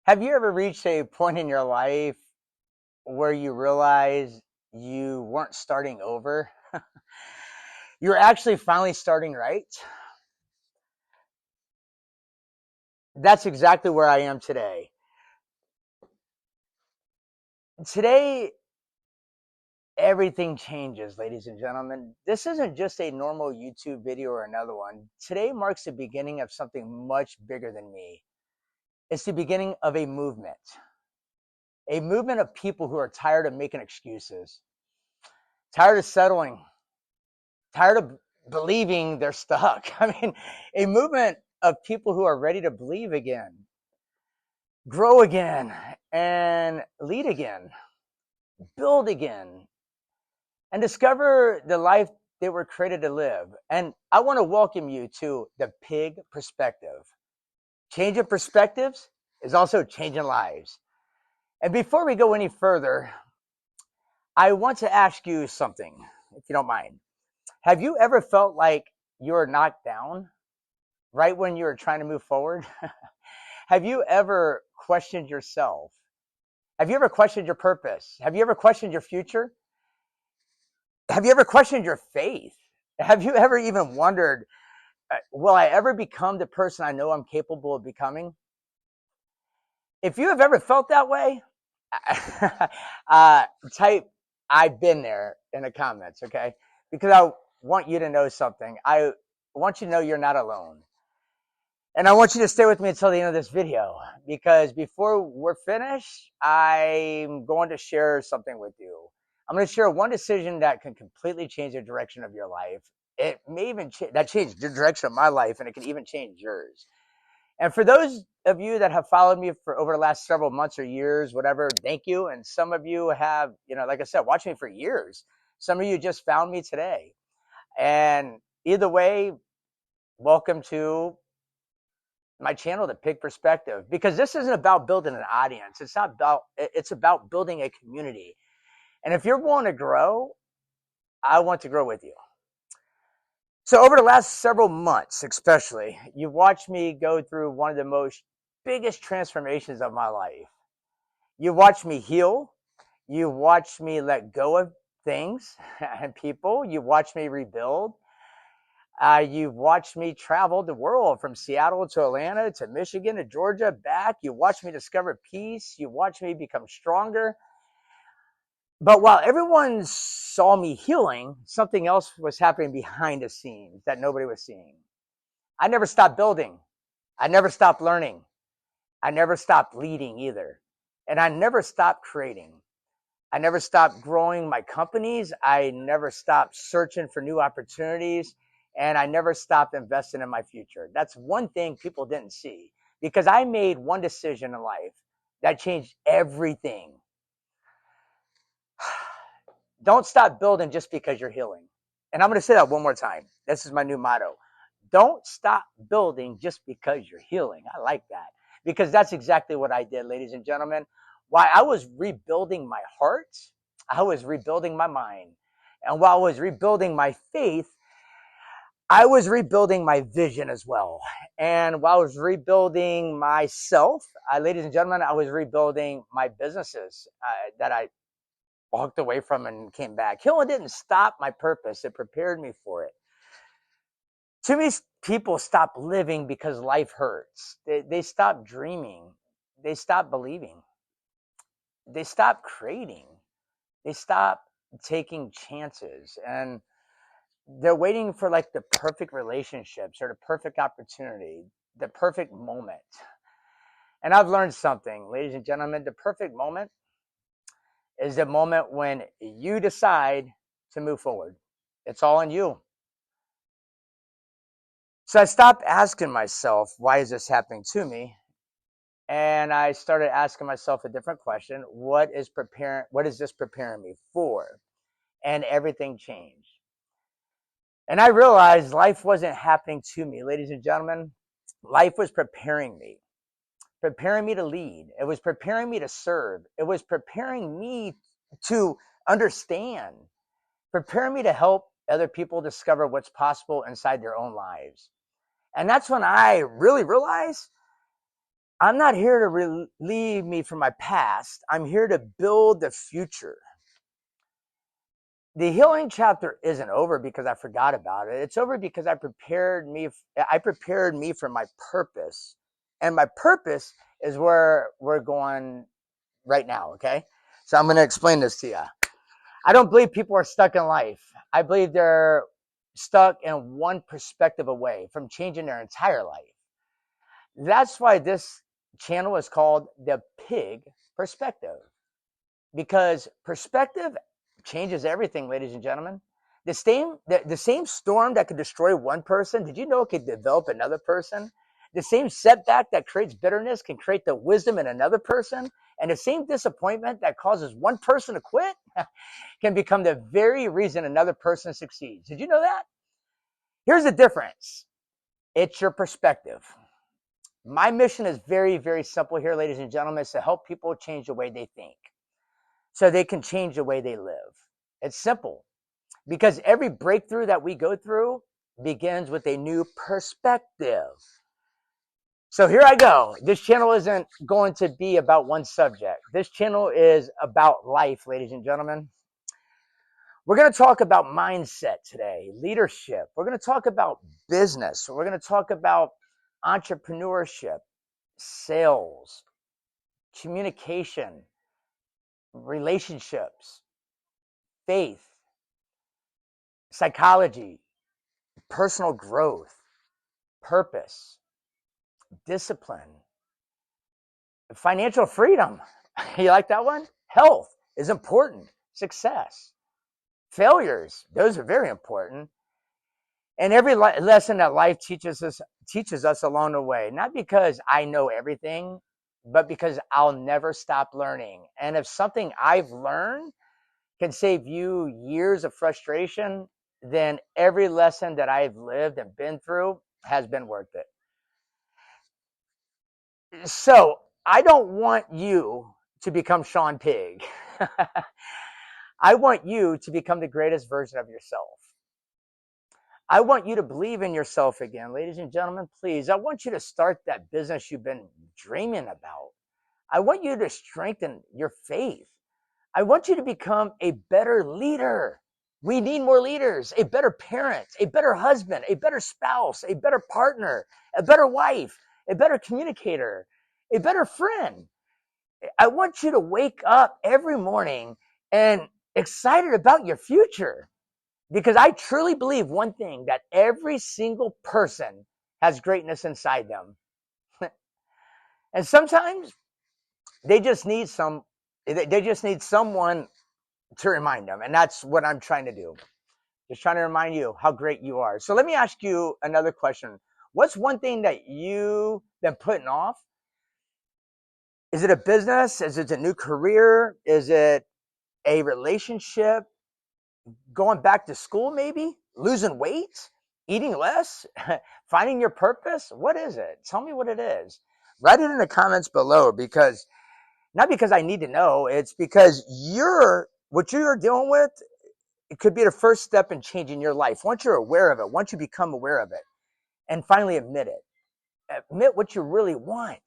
Have you ever reached a point in your life where you realize you weren't starting over? You're actually finally starting right? That's exactly where I am today. Today, everything changes, ladies and gentlemen. This isn't just a normal YouTube video or another one. Today marks the beginning of something much bigger than me. It's the beginning of a movement of people who are tired of making excuses, tired of settling, tired of believing they're stuck. I mean, a movement of people who are ready to believe again, grow again, and lead again, build again, and discover the life they were created to live. And I want to welcome you to the PIGG Perspective. Changing perspectives is also changing lives. And before we go any further, I want to ask you something, if you don't mind. Have you ever felt like you're knocked down right when you're trying to move forward? Have you ever questioned yourself? Have you ever questioned your purpose? Have you ever questioned your future? Have you ever questioned your faith? Have you ever even wondered, will I ever become the person I know I'm capable of becoming? If you have ever felt that way, type I've been there in the comments, okay? Because I want you to know something. I want you to know you're not alone. And I want you to stay with me until the end of this video, because before we're finished, I'm going to share something with you. I'm going to share one decision that can completely change the direction of your life. It may even that changed the direction of my life, and it can even change yours. And for those of you that have followed me for over the last several months or years, whatever, thank you. And some of you have, like I said, watched me for years. Some of you just found me today. And either way, welcome to my channel, the PIGG Perspective, because this isn't about building an audience. It's about building a community. And if you're willing to grow, I want to grow with you. So over the last several months, especially, you've watched me go through one of the most biggest transformations of my life. You've watched me heal. You've watched me let go of things and people. You've watched me rebuild. You've watched me travel the world from Seattle to Atlanta to Michigan to Georgia back. You watched me discover peace. You watched me become stronger. But while everyone saw me healing, something else was happening behind the scenes that nobody was seeing. I never stopped building. I never stopped learning. I never stopped leading either. And I never stopped creating. I never stopped growing my companies. I never stopped searching for new opportunities. And I never stopped investing in my future. That's one thing people didn't see, because I made one decision in life that changed everything. Don't stop building just because you're healing. And I'm going to say that one more time. This is my new motto. Don't stop building just because you're healing. I like that, because that's exactly what I did, ladies and gentlemen. While I was rebuilding my heart, I was rebuilding my mind. And while I was rebuilding my faith, I was rebuilding my vision as well. And while I was rebuilding myself, ladies and gentlemen, I was rebuilding my businesses that I walked away from and came back. Healing didn't stop my purpose. It prepared me for it. Too many people stop living because life hurts. They stop dreaming. They stop believing. They stop creating. They stop taking chances. And they're waiting for like the perfect relationships or the perfect opportunity, the perfect moment. And I've learned something, ladies and gentlemen. The perfect moment is the moment when you decide to move forward. It's all on you. So I stopped asking myself, why is this happening to me? And I started asking myself a different question. What is this preparing me for? And everything changed. And I realized life wasn't happening to me, ladies and gentlemen. Life was preparing me to lead. It was preparing me to serve. It was preparing me to understand, preparing me to help other people discover what's possible inside their own lives. And that's when I really realized I'm not here to relieve me from my past. I'm here to build the future. The healing chapter isn't over because I forgot about it. It's over because I prepared me for my purpose. And my purpose is where we're going right now, okay? So I'm going to explain this to you. I don't believe people are stuck in life. I believe they're stuck in one perspective away from changing their entire life. That's why this channel is called the PIGG Perspective, because perspective changes everything, ladies and gentlemen. The same storm that could destroy one person, did you know it could develop another person? The same setback that creates bitterness can create the wisdom in another person. And the same disappointment that causes one person to quit can become the very reason another person succeeds. Did you know that? Here's the difference. It's your perspective. My mission is very, very simple here, ladies and gentlemen, is to help people change the way they think so they can change the way they live. It's simple because every breakthrough that we go through begins with a new perspective. So here I go. This channel isn't going to be about one subject. This channel is about life, ladies and gentlemen. We're going to talk about mindset today, leadership. We're going to talk about business. We're going to talk about entrepreneurship, sales, communication, relationships, faith, psychology, personal growth, purpose, discipline, financial freedom. You like that one? Health is important. Success, failures, those are very important. And every lesson that life teaches us along the way, not because I know everything, but because I'll never stop learning. And if something I've learned can save you years of frustration, then every lesson that I've lived and been through has been worth it. So I don't want you to become Shawn Pig. I want you to become the greatest version of yourself. I want you to believe in yourself again, ladies and gentlemen, please. I want you to start that business you've been dreaming about. I want you to strengthen your faith. I want you to become a better leader. We need more leaders, a better parent, a better husband, a better spouse, a better partner, a better wife, a better communicator, a better friend. I want you to wake up every morning and excited about your future, because I truly believe one thing, that every single person has greatness inside them. And sometimes they just need someone to remind them. And that's what I'm trying to do. Just trying to remind you how great you are. So let me ask you another question. What's one thing that you've been putting off? Is it a business? Is it a new career? Is it a relationship? Going back to school, maybe? Losing weight? Eating less? Finding your purpose? What is it? Tell me what it is. Write it in the comments below, because not because I need to know, it's because what you're dealing with, it could be the first step in changing your life. Once you're aware of it, once you become aware of it, and finally admit it. Admit what you really want.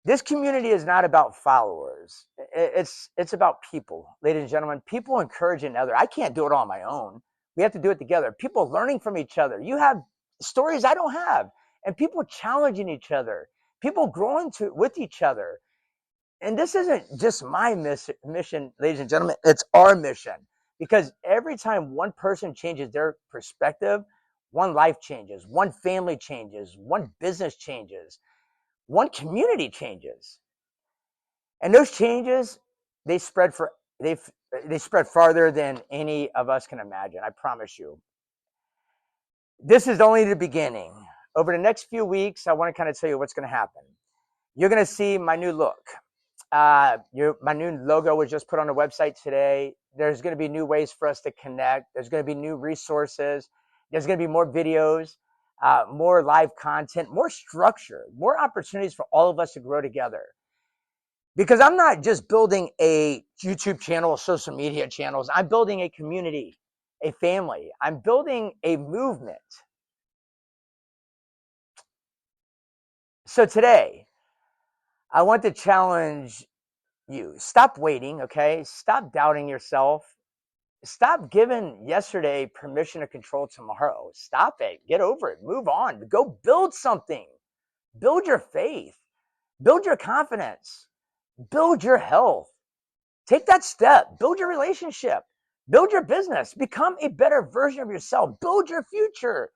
This community is not about followers. It's about people, ladies and gentlemen. People encouraging others. I can't do it all on my own. We have to do it together. People learning from each other. You have stories I don't have, and people challenging each other. People growing with each other. And this isn't just my mission, ladies and gentlemen. It's our mission, because every time one person changes their perspective, one life changes, one family changes, one business changes, one community changes. And those changes, they spread farther than any of us can imagine. I promise you. This is only the beginning. Over the next few weeks, I want to kind of tell you what's going to happen. You're going to see my new look. My new logo was just put on the website today. There's going to be new ways for us to connect. There's going to be new resources. There's going to be more videos, more live content, more structure, more opportunities for all of us to grow together. Because I'm not just building a YouTube channel or social media channels. I'm building a community, a family. I'm building a movement. So today, I want to challenge you. Stop waiting, okay? Stop doubting yourself. Stop giving yesterday permission to control tomorrow. Stop it. Get over it. Move on. Go build something. Build your faith. Build your confidence. Build your health. Take that step. Build your relationship. Build your business. Become a better version of yourself. Build your future.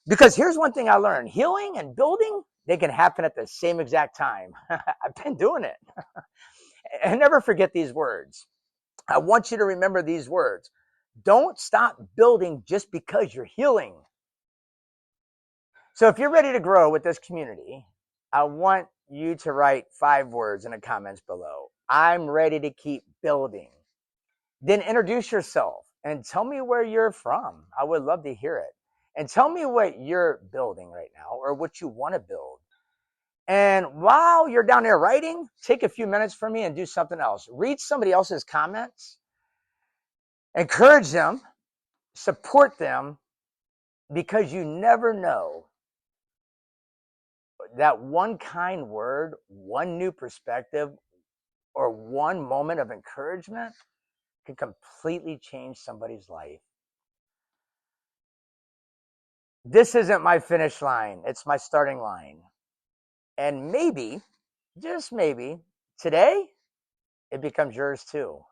Because here's one thing I learned: healing and building, they can happen at the same exact time. I've been doing it. And never forget these words. I want you to remember these words. Don't stop building just because you're healing. So if you're ready to grow with this community, I want you to write 5 words in the comments below. I'm ready to keep building. Then introduce yourself and tell me where you're from. I would love to hear it. And tell me what you're building right now or what you want to build. And while you're down there writing, take a few minutes for me and do something else. Read somebody else's comments, encourage them, support them, because you never know that one kind word, one new perspective, or one moment of encouragement can completely change somebody's life. This isn't my finish line, it's my starting line. And maybe, just maybe, today, it becomes yours too.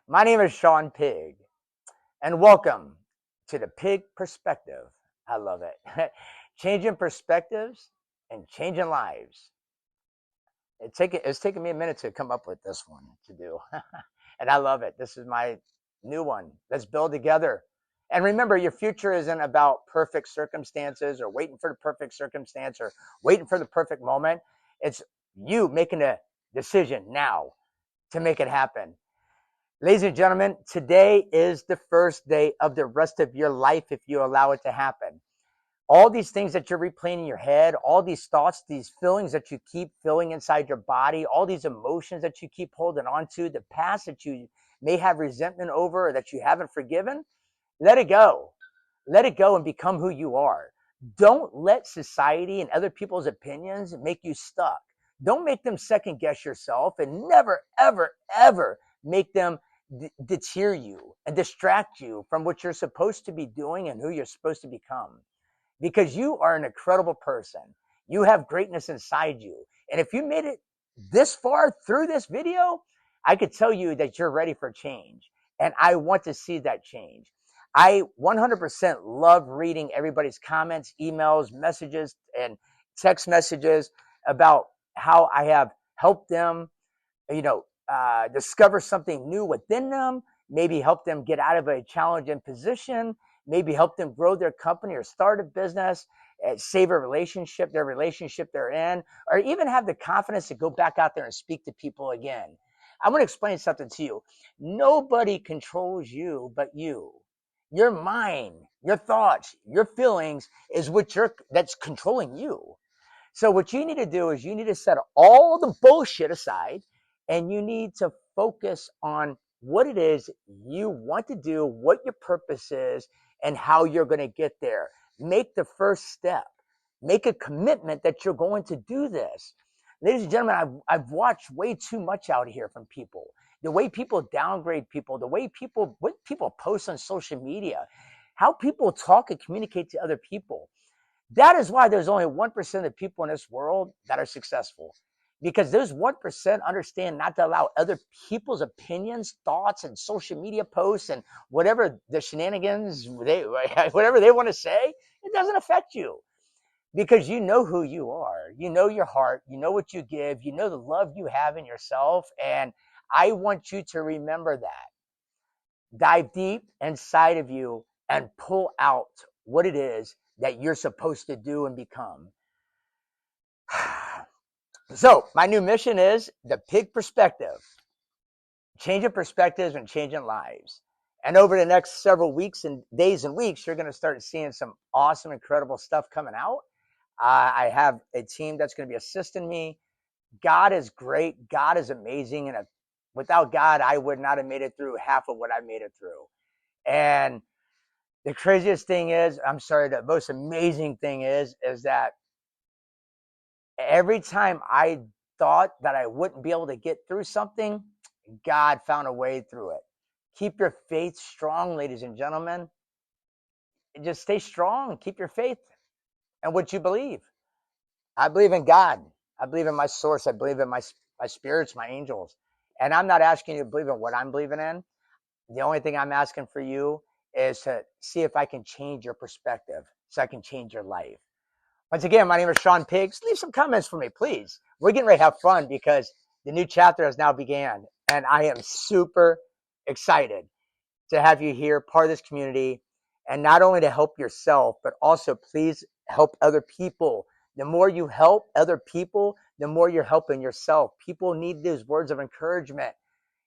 My name is Shawn Pigg, and welcome to the PIGG Perspective. I love it. Changing perspectives and changing lives. It's taken me a minute to come up with this one to do. And I love it. This is my new one. Let's build together. And remember, your future isn't about perfect circumstances or waiting for the perfect circumstance or waiting for the perfect moment. It's you making a decision now to make it happen. Ladies and gentlemen, today is the first day of the rest of your life if you allow it to happen. All these things that you're replaying in your head, all these thoughts, these feelings that you keep feeling inside your body, all these emotions that you keep holding on to, the past that you may have resentment over or that you haven't forgiven, let it go. Let it go and become who you are. Don't let society and other people's opinions make you stuck. Don't make them second guess yourself, and never, ever, ever make them deter you and distract you from what you're supposed to be doing and who you're supposed to become. Because you are an incredible person. You have greatness inside you. And if you made it this far through this video, I could tell you that you're ready for change. And I want to see that change. I 100% love reading everybody's comments, emails, messages, and text messages about how I have helped them, discover something new within them, maybe help them get out of a challenging position, maybe help them grow their company or start a business, save a relationship, their relationship they're in, or even have the confidence to go back out there and speak to people again. I'm going to explain something to you. Nobody controls you but you. Your mind, your thoughts, your feelings is that's controlling you. So what you need to do is you need to set all the bullshit aside and you need to focus on what it is you want to do, what your purpose is, and how you're going to get there. Make the first step. Make a commitment that you're going to do this. Ladies and gentlemen, I've watched way too much out here from people. The way people downgrade people, what people post on social media, how people talk and communicate to other people. That is why there's only 1% of people in this world that are successful. Because those 1% understand not to allow other people's opinions, thoughts, and social media posts and whatever the shenanigans, whatever they want to say, it doesn't affect you. Because you know who you are. You know your heart. You know what you give. You know the love you have in yourself. And I want you to remember that. Dive deep inside of you and pull out what it is that you're supposed to do and become. So my new mission is the PIGG Perspective, changing perspectives and changing lives. And over the next several weeks and days and weeks, you're going to start seeing some awesome, incredible stuff coming out. I have a team that's going to be assisting me. God is great. God is amazing. And without God, I would not have made it through half of what I made it through. And The craziest thing is, the most amazing thing is that every time I thought that I wouldn't be able to get through something, God found a way through it. Keep your faith strong, ladies and gentlemen. Just stay strong. Keep your faith and what you believe. I believe in God. I believe in my source. I believe in my spirits, my angels. And I'm not asking you to believe in what I'm believing in. The only thing I'm asking for you is to see if I can change your perspective so I can change your life. Once again, my name is Shawn Piggs. Leave some comments for me, please. We're getting ready to have fun because the new chapter has now began. And I am super excited to have you here, part of this community, and not only to help yourself, but also please help other people. The more you help other people, the more you're helping yourself. People need those words of encouragement.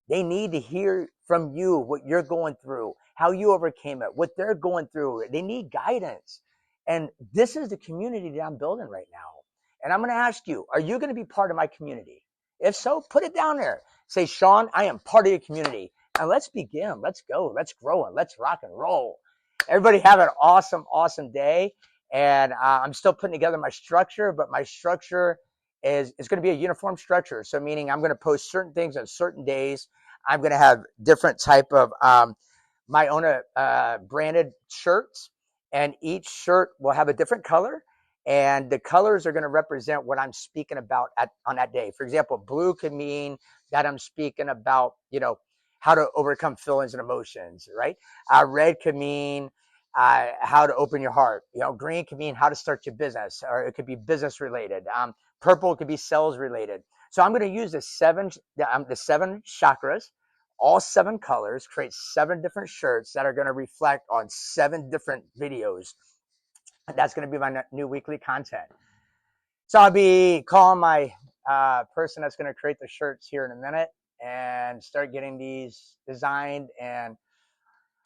They need to hear from you what you're going through, how you overcame it, what they're going through. They need guidance. And this is the community that I'm building right now. And I'm going to ask you, are you going to be part of my community? If so, put it down there. Say, Shawn, I am part of your community. And let's begin. Let's go. Let's grow and let's rock and roll. Everybody have an awesome, awesome day. And I'm still putting together my structure, but my structure is going to be a uniform structure. So meaning I'm going to post certain things on certain days. I'm going to have different type of my own branded shirts, and each shirt will have a different color. And the colors are going to represent what I'm speaking about on that day. For example, blue could mean that I'm speaking about, how to overcome feelings and emotions, right? Red could mean how to open your heart. Green could mean how to start your business, or it could be business related. Purple could be sales related. So I'm going to use the seven chakras, all 7 colors, create 7 different shirts that are going to reflect on 7 different videos. That's going to be my new weekly content. So I'll be calling my person that's going to create the shirts here in a minute and start getting these designed. And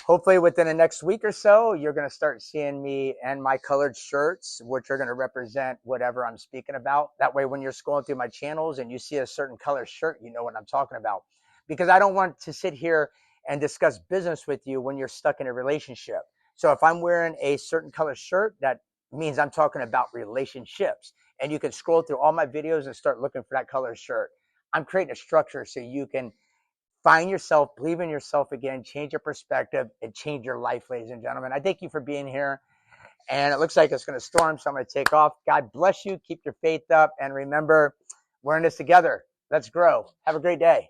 hopefully within the next week or so, you're going to start seeing me and my colored shirts, which are going to represent whatever I'm speaking about. That way, when you're scrolling through my channels and you see a certain color shirt, you know what I'm talking about. Because I don't want to sit here and discuss business with you when you're stuck in a relationship. So if I'm wearing a certain color shirt, that means I'm talking about relationships. And you can scroll through all my videos and start looking for that color shirt. I'm creating a structure so you can find yourself, believe in yourself again, change your perspective, and change your life, ladies and gentlemen. I thank you for being here. And it looks like it's going to storm, so I'm going to take off. God bless you. Keep your faith up. And remember, we're in this together. Let's grow. Have a great day.